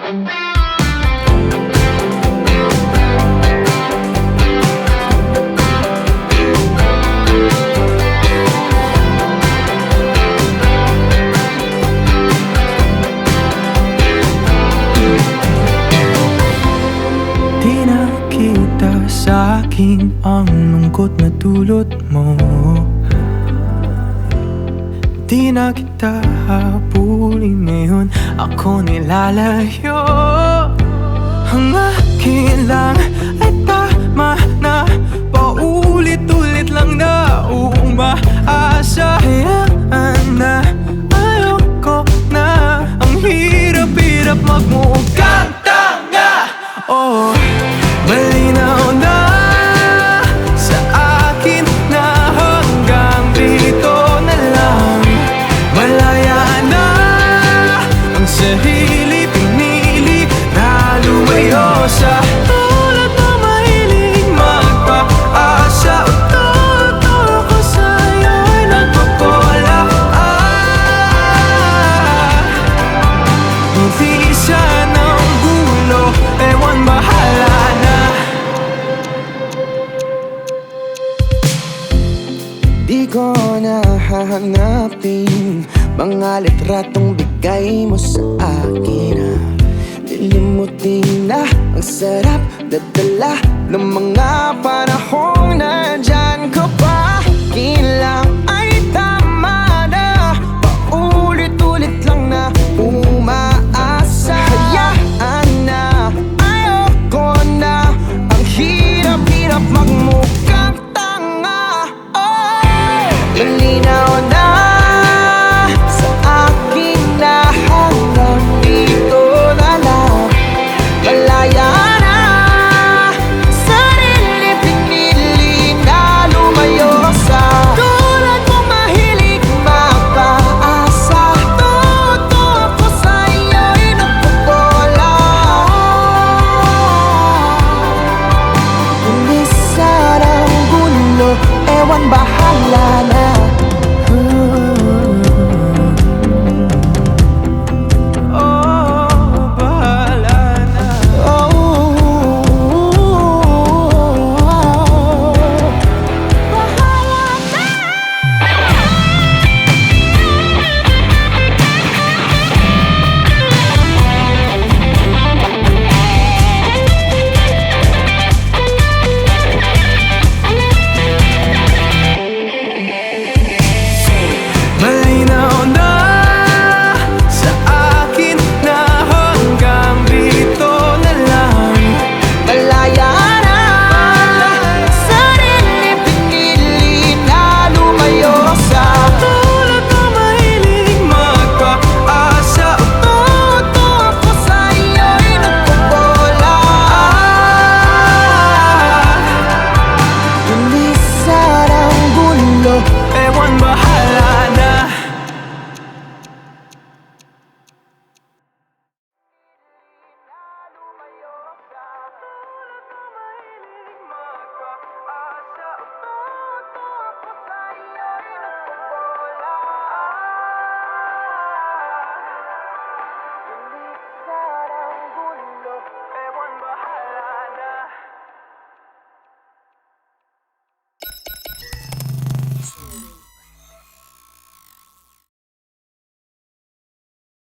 Di nakita sa'kin ang lungkot na dulot mo. Di na kita habulin, ngayon ako nilalayo. Ang akin lang ay tama na, paulit-ulit lang na umaasa. Hayaan na, ayoko na, ang hirap-hirap magmukhang tanga. Oh, malinaw na sa akin na hanggang dito na lang. Malaya na ang sarili, pinili na lumayo sa tulad na mahilig magpaasa. Totoo ko sa'yo ay nagpapola. Hindi sanang gulo, ewan bahala na. Di ko na hahanapin mga litratong bigay mo sa akin. Lilimutin na ang sarap dadala ng mga panahon